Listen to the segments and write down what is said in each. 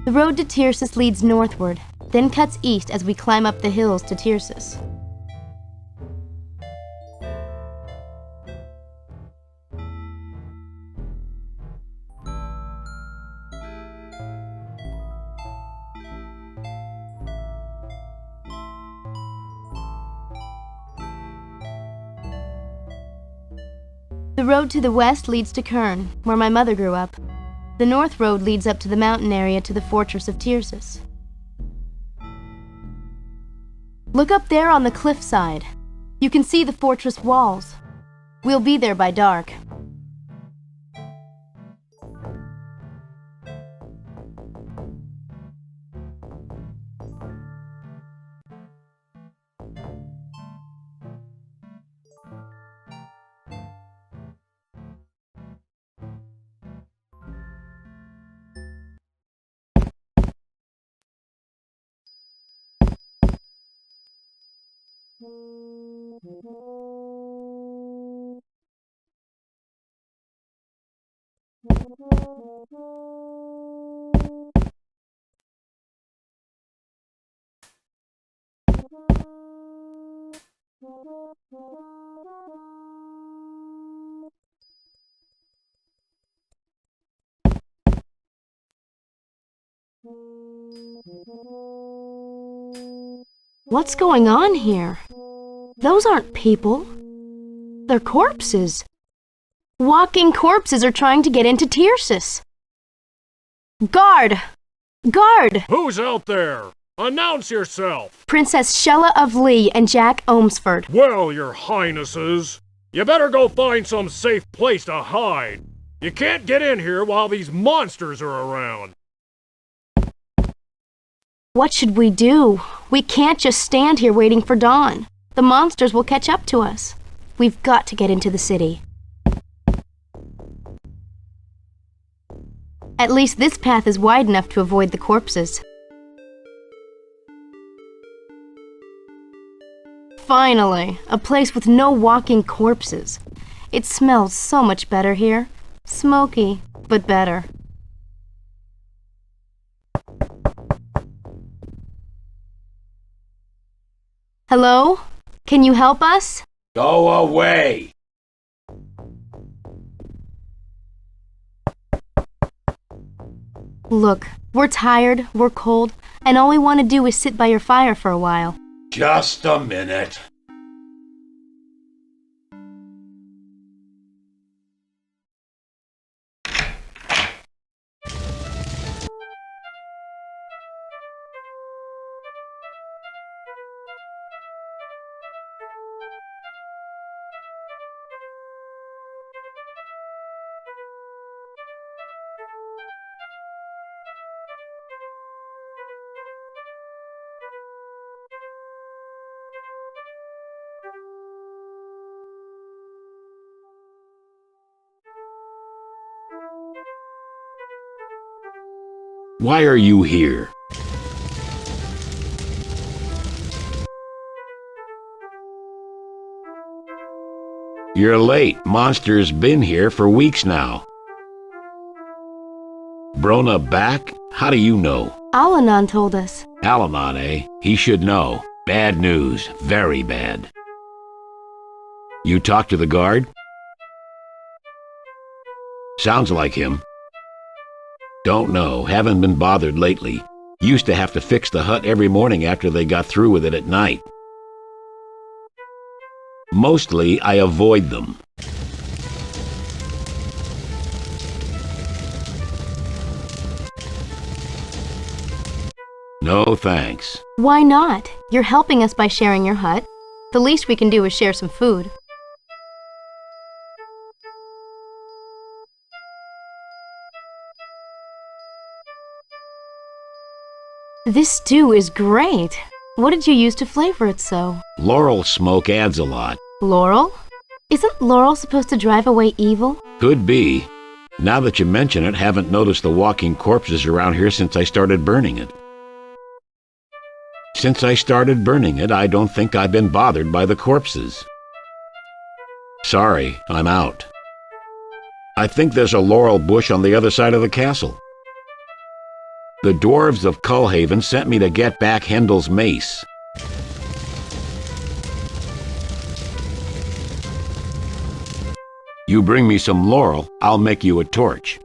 The road to Tirsus leads northward, then cuts east as we climb up the hills to Tirsus. The road to the west leads to Kern, where my mother grew up. The north road leads up to the mountain area to the fortress of Tirsus. Look up there on the cliffside. You can see the fortress walls. We'll be there by dark. What's going on here? Those aren't people. They're corpses. Walking corpses are trying to get into Tirsus. Guard! Guard! Who's out there? Announce yourself! Princess Shella of Lee and Jack Ohmsford. Well, your highnesses, you better go find some safe place to hide. You can't get in here while these monsters are around. What should we do? We can't just stand here waiting for dawn. The monsters will catch up to us. We've got to get into the city. At least this path is wide enough to avoid the corpses. Finally, a place with no walking corpses. It smells so much better here. Smoky, but better. Hello? Can you help us? Go away! Look, we're tired, we're cold, and all we want to do is sit by your fire for a while. Just a minute. Why are you here? You're late. Monster's been here for weeks now. Brona back? How do you know? Alanon told us. Alanon, eh? He should know. Bad news. Very bad. You talked to the guard? Sounds like him. Don't know. Haven't been bothered lately. Used to have to fix the hut every morning after they got through with it at night. Mostly, I avoid them. No thanks. Why not? You're helping us by sharing your hut. The least we can do is share some food. This stew is great. What did you use to flavor it so? Laurel smoke adds a lot. Laurel? Isn't laurel supposed to drive away evil? Could be. Now that you mention it, haven't noticed the walking corpses around here since I started burning it. Since I started burning it, I don't think I've been bothered by the corpses. Sorry, I'm out. I think there's a laurel bush on the other side of the castle. The dwarves of Cullhaven sent me to get back Hendel's mace. You bring me some laurel, I'll make you a torch.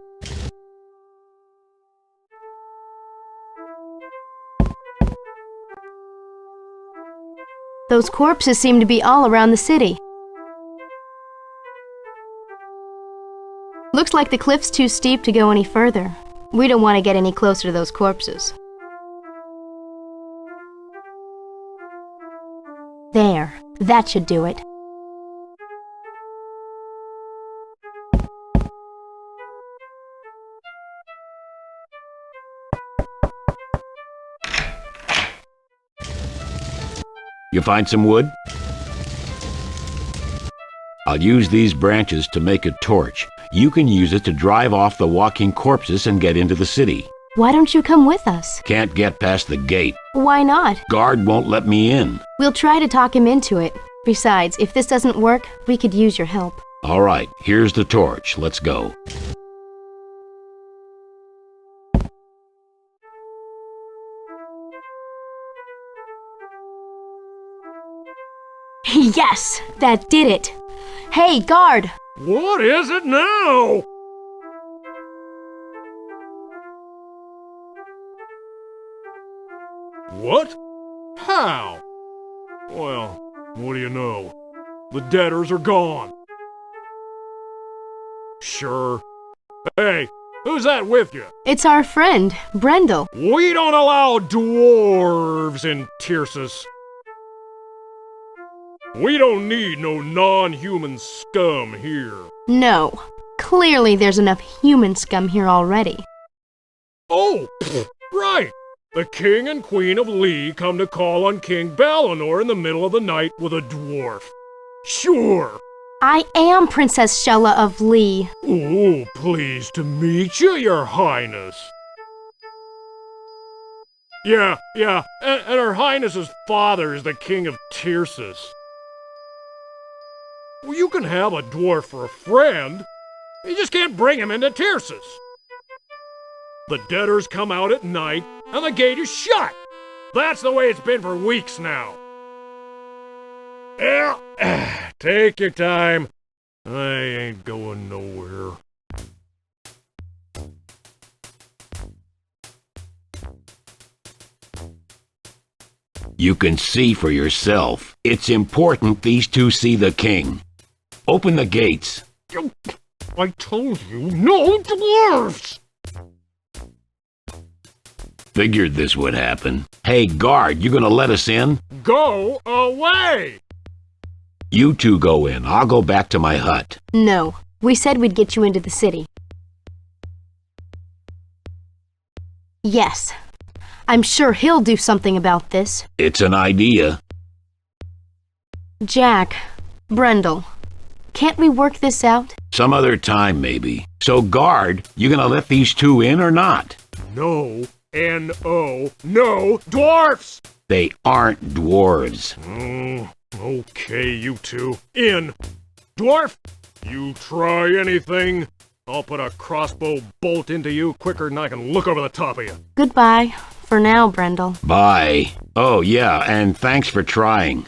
Those corpses seem to be all around the city. Looks like the cliff's too steep to go any further. We don't want to get any closer to those corpses. There, that should do it. You find some wood? I'll use these branches to make a torch. You can use it to drive off the walking corpses and get into the city. Why don't you come with us? Can't get past the gate. Why not? Guard won't let me in. We'll try to talk him into it. Besides, if this doesn't work, we could use your help. All right, here's the torch. Let's go. Yes, that did it. Hey, guard! What is it now? What? How? Well, what do you know? The debtors are gone. Sure. Hey, who's that with you? It's our friend, Brendel. We don't allow dwarves in Tyrsis. We don't need no non-human scum here. No. Clearly there's enough human scum here already. Oh, right! The king and queen of Lee come to call on King Balinor in the middle of the night with a dwarf. Sure! I am Princess Shella of Lee. Oh, pleased to meet you, your highness. Yeah, and her highness's father is the king of Tyrsis. Well, you can have a dwarf for a friend. You just can't bring him into Tyrsis. The debtors come out at night, and the gate is shut. That's the way it's been for weeks now. Yeah, take your time. I ain't going nowhere. You can see for yourself. It's important these two see the king. Open the gates. I told you, no dwarfs! Figured this would happen. Hey, guard, you gonna let us in? Go away! You two go in. I'll go back to my hut. No. We said we'd get you into the city. Yes. I'm sure he'll do something about this. It's an idea. Jack, Brendel, can't we work this out? Some other time, maybe. So, guard, you gonna let these two in or not? No, N-O, no dwarfs! They aren't dwarves. Okay, you two. In. Dwarf, you try anything, I'll put a crossbow bolt into you quicker than I can look over the top of you. Goodbye. For now, Brendel. Bye. Oh, yeah, and thanks for trying.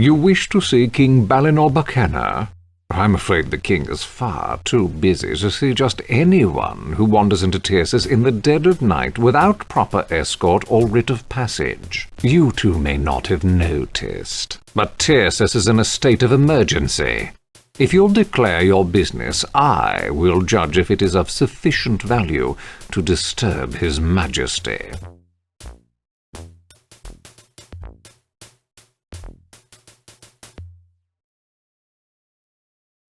You wish to see King Balinor Buchanan? I'm afraid the king is far too busy to see just anyone who wanders into Tyrsis in the dead of night without proper escort or writ of passage. You two may not have noticed, but Tyrsis is in a state of emergency. If you'll declare your business, I will judge if it is of sufficient value to disturb His Majesty.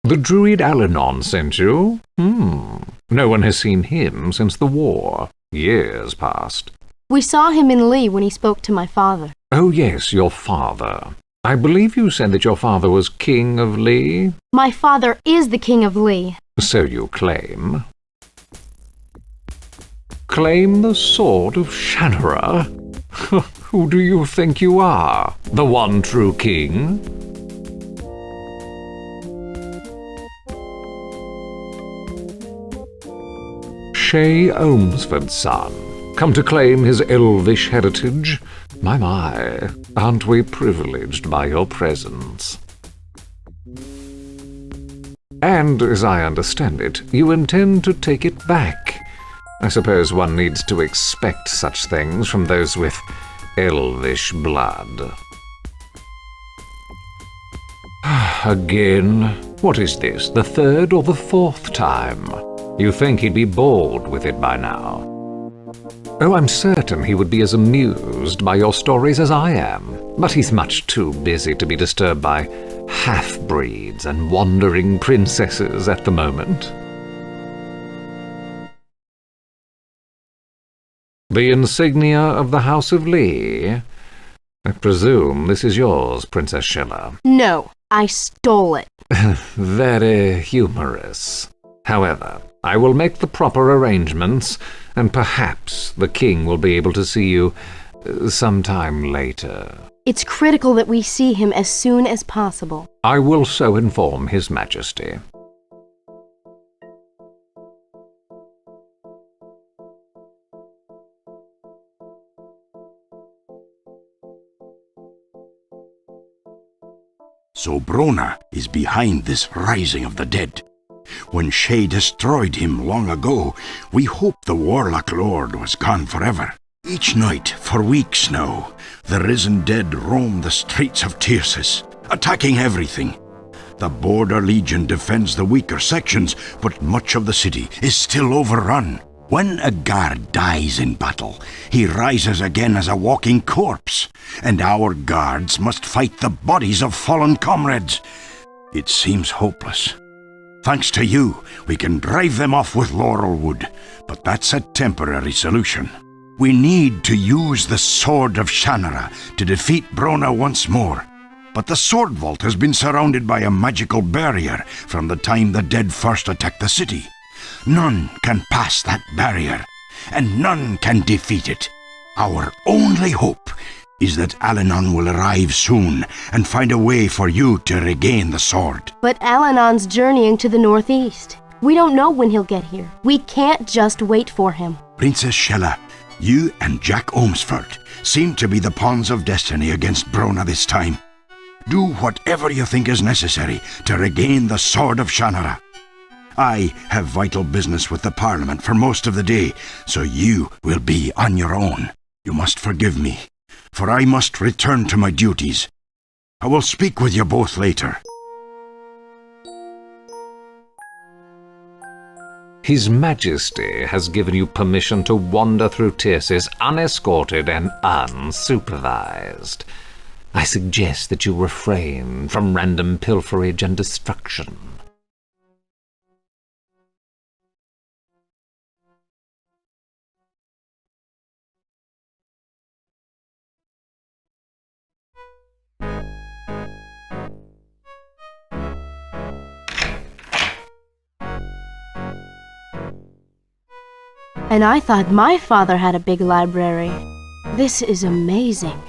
The druid Alanon sent you? No one has seen him since the war. Years past. We saw him in Lee when he spoke to my father. Oh yes, your father. I believe you said that your father was king of Lee? My father is the king of Lee. So you claim. Claim the sword of SHANNARA? Who do you think you are? The one true king? Shay Ohmsford's son, come to claim his elvish heritage? My, aren't we privileged by your presence? And, as I understand it, you intend to take it back. I suppose one needs to expect such things from those with elvish blood. Again? What is this, the third or the fourth time? You think he'd be bored with it by now. Oh, I'm certain he would be as amused by your stories as I am, but he's much too busy to be disturbed by half-breeds and wandering princesses at the moment. The insignia of the House of Lee. I presume this is yours, Princess Sheila. No, I stole it. Very humorous. However, I will make the proper arrangements, and perhaps the king will be able to see you sometime later. It's critical that we see him as soon as possible. I will so inform His Majesty. So Brona is behind this rising of the dead. When Shay destroyed him long ago, we hoped the Warlock Lord was gone forever. Each night, for weeks now, the risen dead roam the streets of Tyrsis, attacking everything. The Border Legion defends the weaker sections, but much of the city is still overrun. When a guard dies in battle, he rises again as a walking corpse, and our guards must fight the bodies of fallen comrades. It seems hopeless. Thanks to you, we can drive them off with Laurelwood, but that's a temporary solution. We need to use the Sword of SHANNARA to defeat Brona once more. But the Sword Vault has been surrounded by a magical barrier from the time the dead first attacked the city. None can pass that barrier, and none can defeat it. Our only hope is that Alanon will arrive soon and find a way for you to regain the sword. But Alanon's journeying to the northeast. We don't know when he'll get here. We can't just wait for him. Princess Sheila, you and Jack Ohmsford seem to be the pawns of destiny against Brona this time. Do whatever you think is necessary to regain the Sword of SHANNARA. I have vital business with the Parliament for most of the day, so you will be on your own. You must forgive me, for I must return to my duties. I will speak with you both later. His Majesty has given you permission to wander through Tyrsis unescorted and unsupervised. I suggest that you refrain from random pilferage and destruction. And I thought my father had a big library. This is amazing.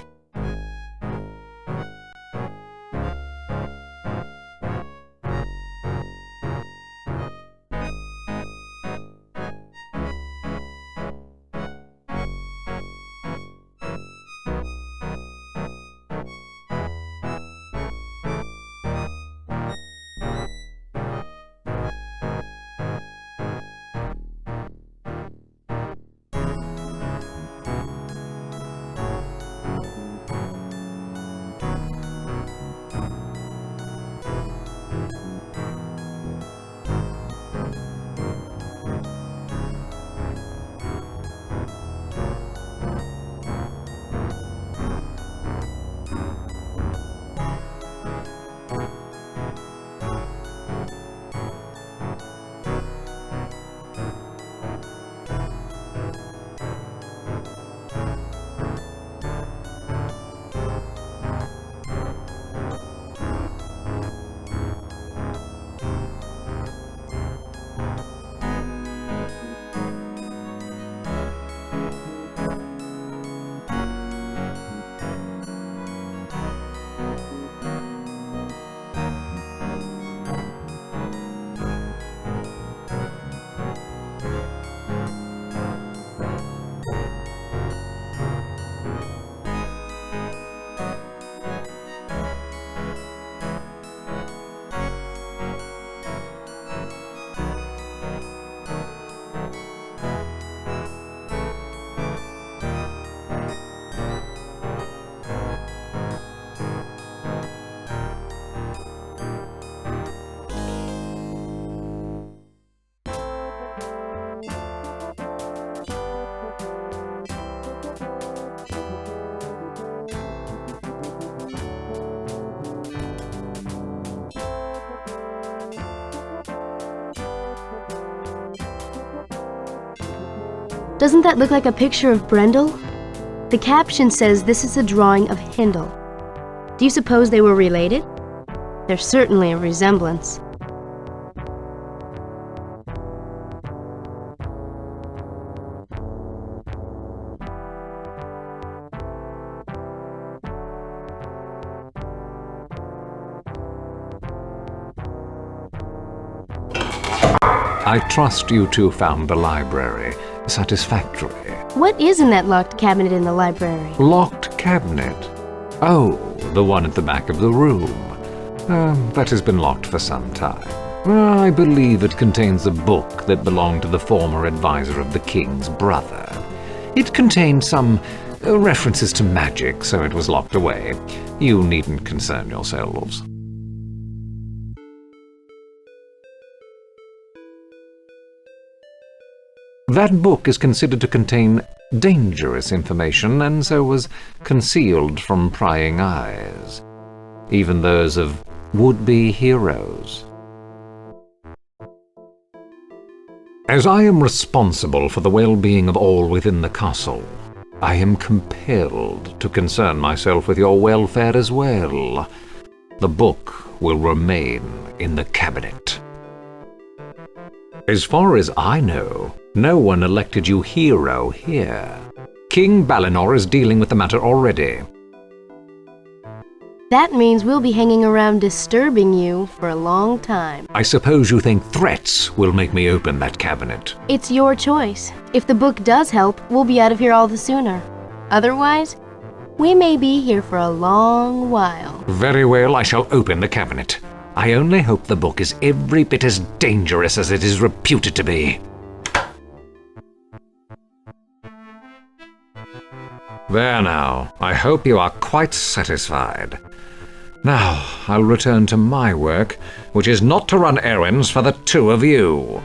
Doesn't that look like a picture of Brendel? The caption says this is a drawing of Hindle. Do you suppose they were related? There's certainly a resemblance. I trust you two found the library satisfactory. What is in that locked cabinet in the library? Locked cabinet? Oh, the one at the back of the room. That has been locked for some time. I believe it contains a book that belonged to the former advisor of the king's brother. It contained some references to magic, so it was locked away. You needn't concern yourselves. That book is considered to contain dangerous information, and so was concealed from prying eyes, even those of would-be heroes. As I am responsible for the well-being of all within the castle, I am compelled to concern myself with your welfare as well. The book will remain in the cabinet. As far as I know, no one elected you hero here. King Balinor is dealing with the matter already. That means we'll be hanging around disturbing you for a long time. I suppose you think threats will make me open that cabinet. It's your choice. If the book does help, we'll be out of here all the sooner. Otherwise, we may be here for a long while. Very well, I shall open the cabinet. I only hope the book is every bit as dangerous as it is reputed to be. There now, I hope you are quite satisfied. Now, I'll return to my work, which is not to run errands for the two of you.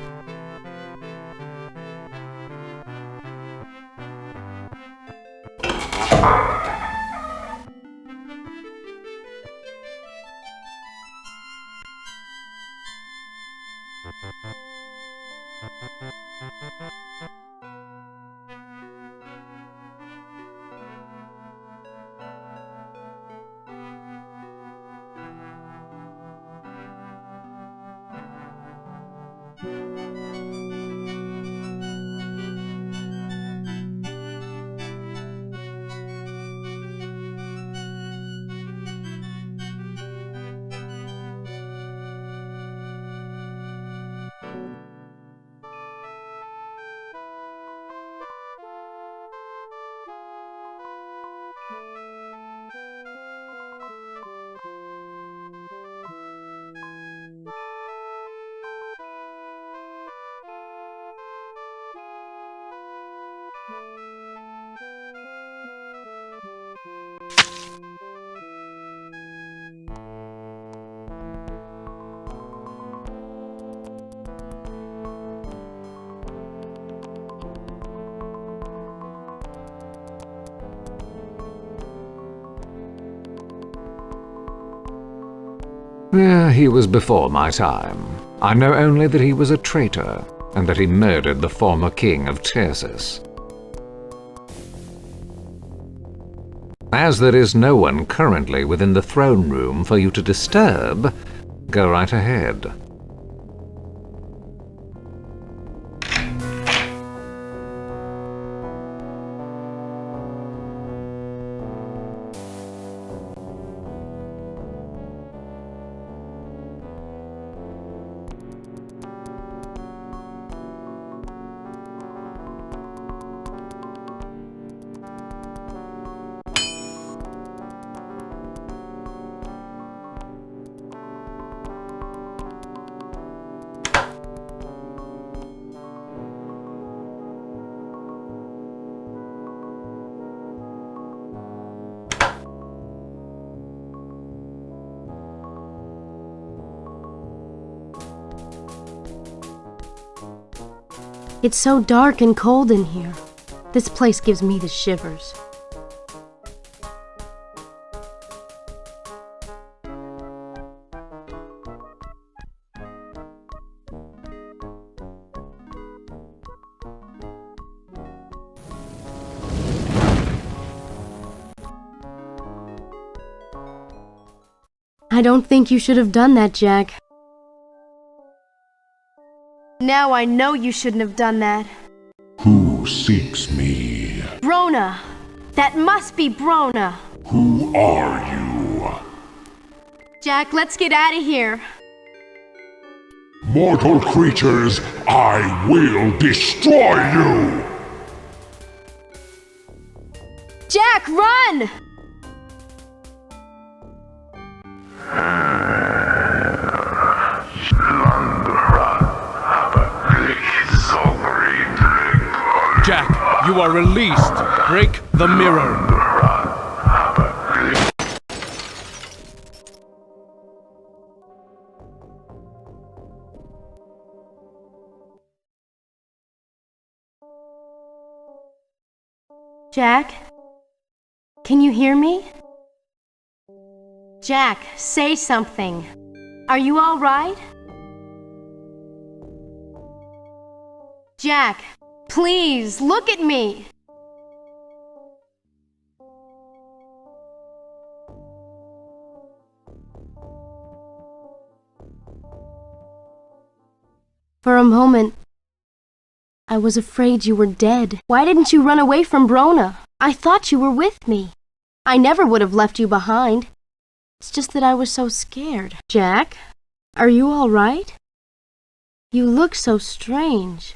He was before my time. I know only that he was a traitor, and that he murdered the former king of Tarsus. As there is no one currently within the throne room for you to disturb, go right ahead. It's so dark and cold in here. This place gives me the shivers. I don't think you should have done that, Jack. Now I know you shouldn't have done that. Who seeks me? Brona! That must be Brona! Who are you? Jack, let's get out of here. Mortal creatures, I will destroy you! Jack, run! Jack, you are released. Break the mirror. Jack? Can you hear me? Jack, say something. Are you all right? Jack, please, look at me! For a moment, I was afraid you were dead. Why didn't you run away from Brona? I thought you were with me. I never would have left you behind. It's just that I was so scared. Jack, are you all right? You look so strange.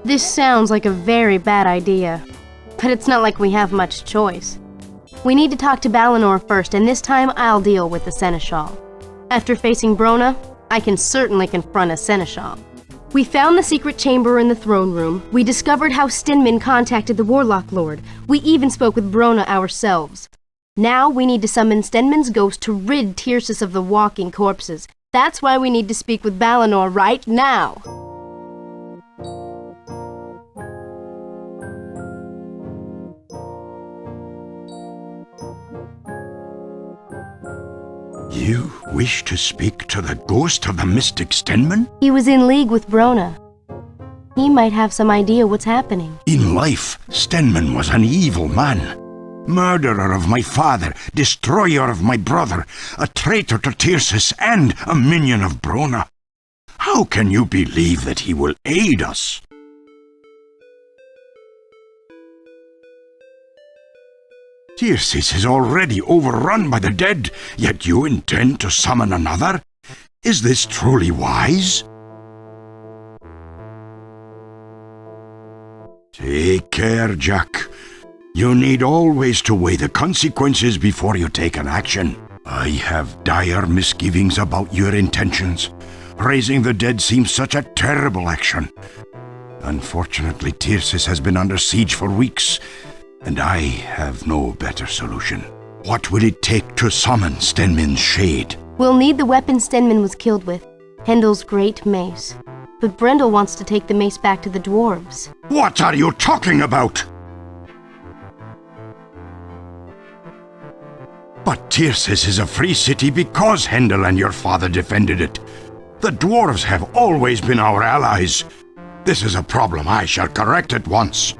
This sounds like a very bad idea, but it's not like we have much choice. We need to talk to Balinor first, and this time I'll deal with the Seneschal. After facing Brona, I can certainly confront a Seneschal. We found the secret chamber in the throne room. We discovered how Steinman contacted the Warlock Lord. We even spoke with Brona ourselves. Now we need to summon Steinman's ghost to rid Tircis of the walking corpses. That's why we need to speak with Balinor right now. You wish to speak to the ghost of the mystic Steinman? He was in league with Brona. He might have some idea what's happening. In life, Steinman was an evil man. Murderer of my father, destroyer of my brother, a traitor to Tircis, and a minion of Brona. How can you believe that he will aid us? Tircis is already overrun by the dead, yet you intend to summon another? Is this truly wise? Take care, Jack. You need always to weigh the consequences before you take an action. I have dire misgivings about your intentions. Raising the dead seems such a terrible action. Unfortunately, Tircis has been under siege for weeks, and I have no better solution. What will it take to summon Steinman's shade? We'll need the weapon Steinman was killed with, Hendel's great mace. But Brendel wants to take the mace back to the dwarves. What are you talking about? But Tyrsis is a free city because Hendel and your father defended it. The dwarves have always been our allies. This is a problem I shall correct at once.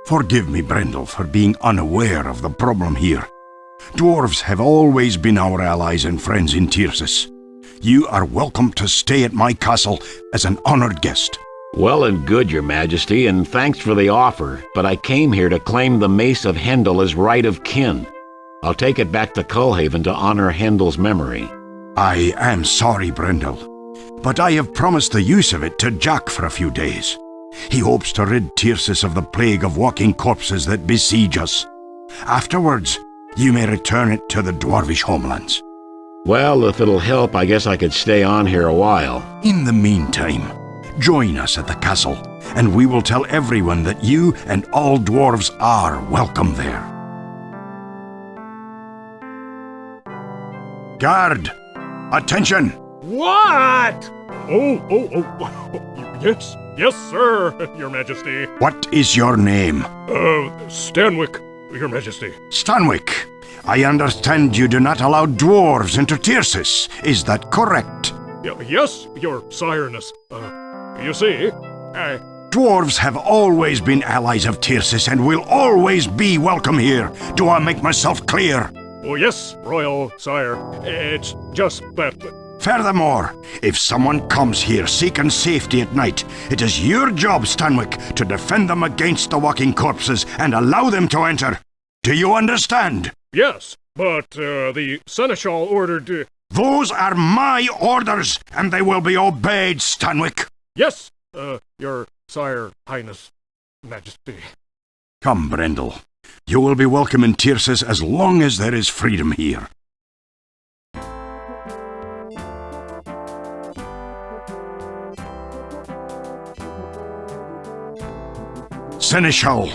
Forgive me, Brendel, for being unaware of the problem here. Dwarves have always been our allies and friends in Tyrsis. You are welcome to stay at my castle as an honored guest. Well and good, Your Majesty, and thanks for the offer, but I came here to claim the mace of Hendel as right of kin. I'll take it back to Cullhaven to honor Hendel's memory. I am sorry, Brendel, but I have promised the use of it to Jack for a few days. He hopes to rid Tyrsis of the plague of walking corpses that besiege us. Afterwards, you may return it to the dwarvish homelands. Well, if it'll help, I guess I could stay on here a while. In the meantime, join us at the castle, and we will tell everyone that you and all dwarves are welcome there. Guard! Attention! What? Yes. Yes, sir, Your Majesty. What is your name? Stanwick, Your Majesty. Stanwick, I understand you do not allow dwarves into Tyrsis. Is that correct? Yes, Your Sireness. You see, Dwarves have always been allies of Tyrsis and will always be welcome here. Do I make myself clear? Oh, yes, Royal Sire. It's just that... Furthermore, if someone comes here seeking safety at night, it is your job, Stanwick, to defend them against the walking corpses and allow them to enter. Do you understand? Yes, but the Seneschal ordered... Those are my orders, and they will be obeyed, Stanwick. Yes, Your Sire, Highness, Majesty. Come, Brendel. You will be welcome in Tyrsis as long as there is freedom here. Seneschal,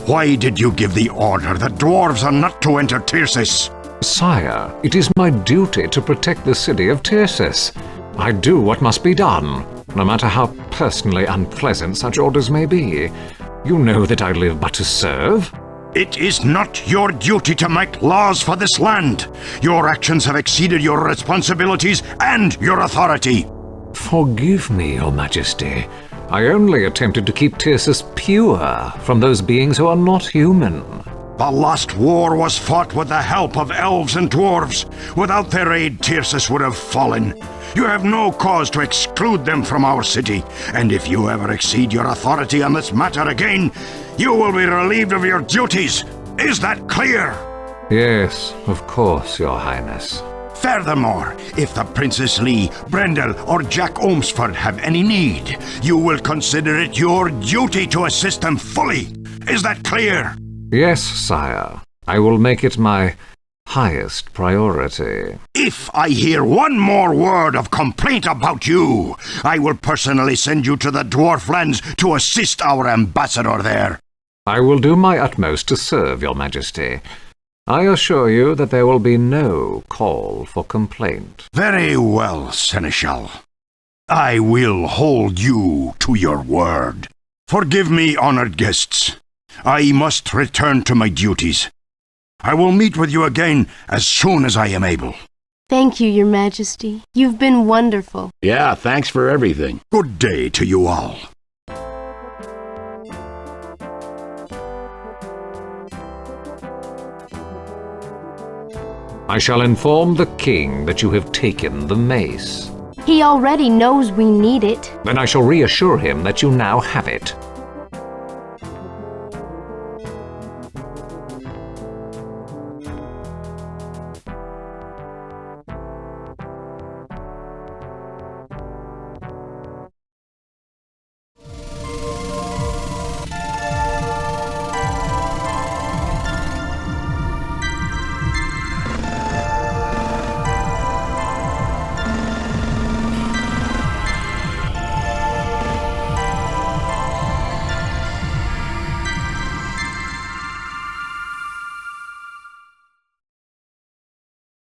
why did you give the order that dwarves are not to enter Tyrsis? Sire, it is my duty to protect the city of Tyrsis. I do what must be done, no matter how personally unpleasant such orders may be. You know that I live but to serve. It is not your duty to make laws for this land. Your actions have exceeded your responsibilities and your authority. Forgive me, Your Majesty. I only attempted to keep Tyrsis pure from those beings who are not human. The last war was fought with the help of elves and dwarves. Without their aid, Tyrsis would have fallen. You have no cause to exclude them from our city, and if you ever exceed your authority on this matter again, you will be relieved of your duties. Is that clear? Yes, of course, Your Highness. Furthermore, if the Princess Lee, Brendel, or Jack Ormsford have any need, you will consider it your duty to assist them fully. Is that clear? Yes, sire. I will make it my highest priority. If I hear one more word of complaint about you, I will personally send you to the Dwarf Lands to assist our ambassador there. I will do my utmost to serve, Your Majesty. I assure you that there will be no call for complaint. Very well, Seneschal. I will hold you to your word. Forgive me, honored guests. I must return to my duties. I will meet with you again as soon as I am able. Thank you, Your Majesty. You've been wonderful. Yeah, thanks for everything. Good day to you all. I shall inform the king that you have taken the mace. He already knows we need it. Then I shall reassure him that you now have it.